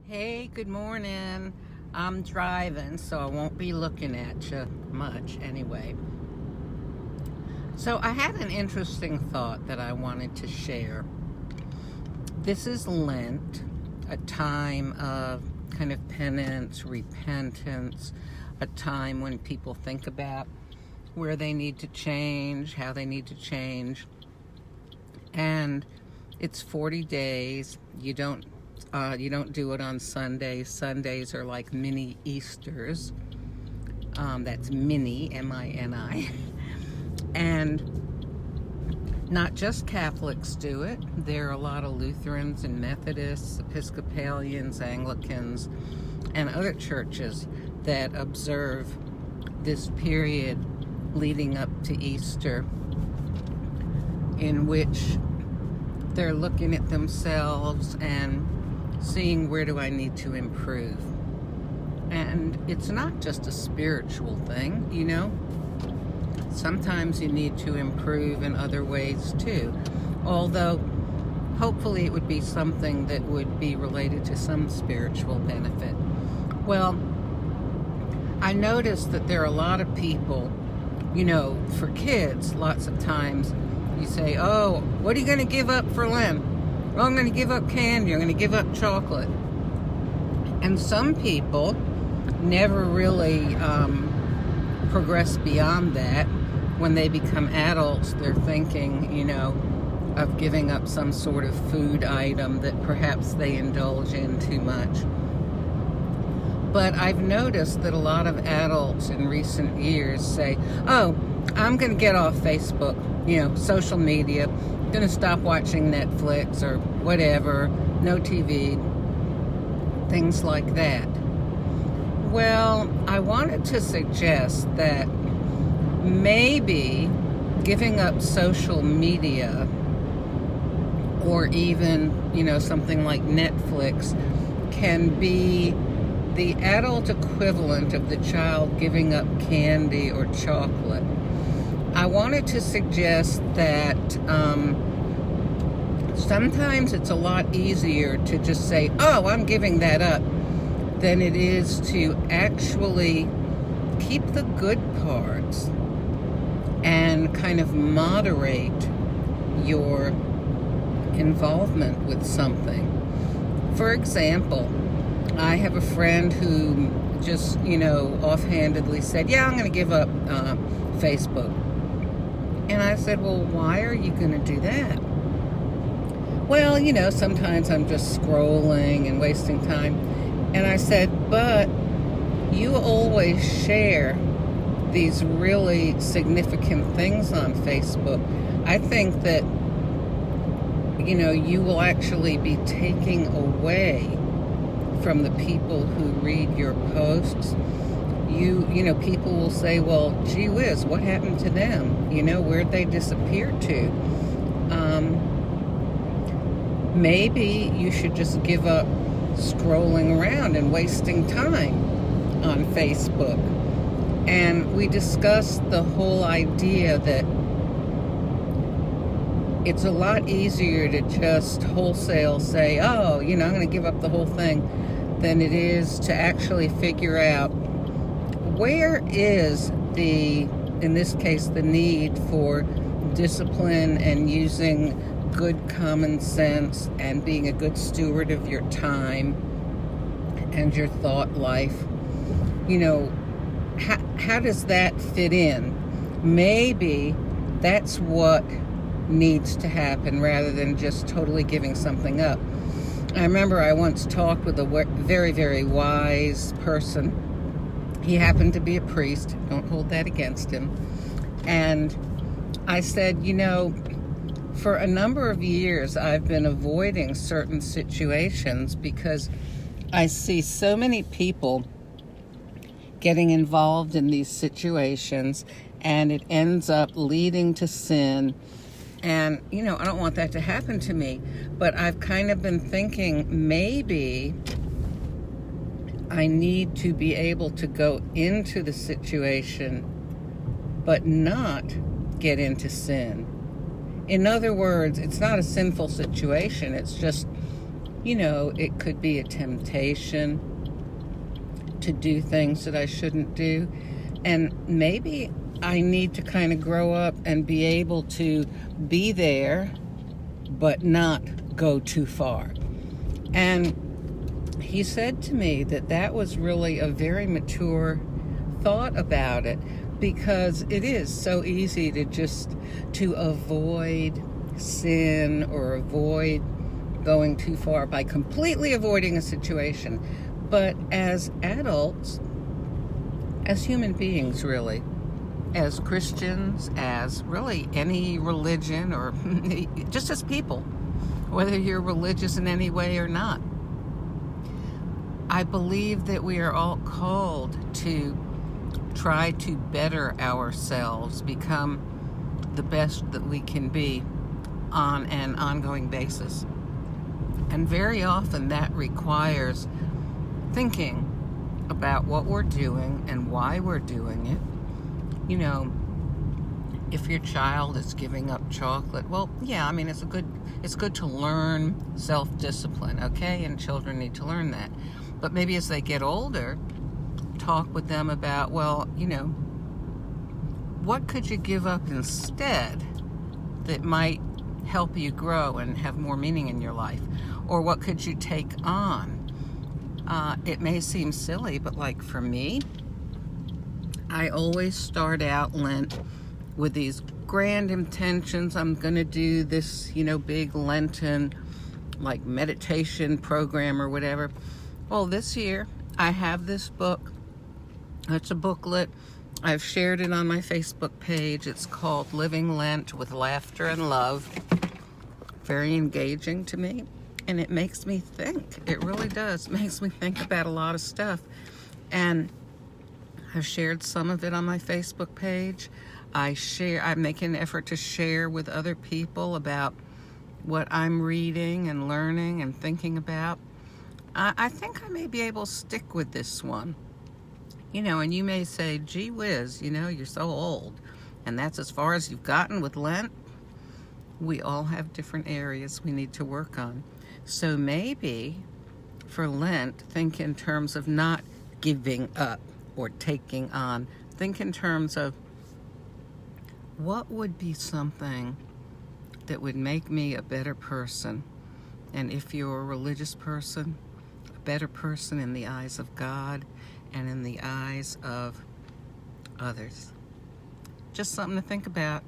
Hey, good morning. I'm driving, so I won't be looking at you much anyway. So I had an interesting thought that I wanted to share. This is Lent, a time of kind of penance, repentance, a time when people think about where they need to change, how they need to change. And it's 40 days. You don't do it on Sundays. Sundays are like mini Easters. That's mini, M-I-N-I. And not just Catholics do it. There are a lot of Lutherans and Methodists, Episcopalians, Anglicans, and other churches that observe this period leading up to Easter, in which they're looking at themselves and seeing where do I need to improve. And it's not just a spiritual thing, you know. Sometimes you need to improve in other ways too. Although, hopefully it would be something that would be related to some spiritual benefit. Well, I noticed that there are a lot of people, you know, for kids, lots of times you say, oh, what are you going to give up for Lent? Well, I'm going to give up candy. I'm going to give up chocolate. And some people never really progress beyond that. When they become adults, they're thinking, you know, of giving up some sort of food item that perhaps they indulge in too much. But I've noticed that a lot of adults in recent years say, oh, I'm going to get off Facebook, you know, social media, going to stop watching Netflix or whatever, no TV, things like that. Well, I wanted to suggest that maybe giving up social media, or even, you know, something like Netflix, can be the adult equivalent of the child giving up candy or chocolate. I wanted to suggest that sometimes it's a lot easier to just say, oh, I'm giving that up, than it is to actually keep the good parts and kind of moderate your involvement with something. For example, I have a friend who just, you know, offhandedly said, yeah, I'm going to give up Facebook. And I said, well, why are you going to do that? Well, you know, sometimes I'm just scrolling and wasting time. And I said, but you always share these really significant things on Facebook. I think that, you know, you will actually be taking away from the people who read your posts. You know, people will say, well, gee whiz, what happened to them? You know, where'd they disappear to? Maybe you should just give up scrolling around and wasting time on Facebook. And we discussed the whole idea that it's a lot easier to just wholesale say, oh, you know, I'm going to give up the whole thing, than it is to actually figure out where is in this case, the need for discipline and using good common sense and being a good steward of your time and your thought life. You know, how does that fit in? Maybe that's what needs to happen rather than just totally giving something up. I remember I once talked with a very, very wise person. He happened to be a priest. Don't hold that against him. And I said, you know, for a number of years, I've been avoiding certain situations because I see so many people getting involved in these situations, and it ends up leading to sin. And, you know, I don't want that to happen to me. But I've kind of been thinking maybe I need to be able to go into the situation but not get into sin. In other words, it's not a sinful situation. It's just it could be a temptation to do things that I shouldn't do. And maybe I need to kind of grow up and be able to be there, but not go too far. And he said to me that was really a very mature thought about it, because it is so easy to avoid sin or avoid going too far by completely avoiding a situation. But as adults, as human beings, really, as Christians, as really any religion, or just as people, whether you're religious in any way or not, I believe that we are all called to try to better ourselves, become the best that we can be on an ongoing basis. And very often that requires thinking about what we're doing and why we're doing it. If your child is giving up chocolate, well, yeah, I mean, it's good to learn self-discipline, okay? And children need to learn that. But maybe as they get older, talk with them about, well, what could you give up instead that might help you grow and have more meaning in your life? Or what could you take on? It may seem silly, but like for me, I always start out Lent with these grand intentions. I'm going to do this, big Lenten, like meditation program or whatever. Well, this year I have this book. It's a booklet. I've shared it on my Facebook page. It's called Living Lent with Laughter and Love. Very engaging to me. And it makes me think. It really does. It makes me think about a lot of stuff. And I've shared some of it on my Facebook page. I make an effort to share with other people about what I'm reading and learning and thinking about. I think I may be able to stick with this one. And you may say, gee whiz, you're so old. And that's as far as you've gotten with Lent. We all have different areas we need to work on. So maybe for Lent, think in terms of not giving up or taking on. Think in terms of what would be something that would make me a better person. And if you're a religious person, a better person in the eyes of God and in the eyes of others. Just something to think about.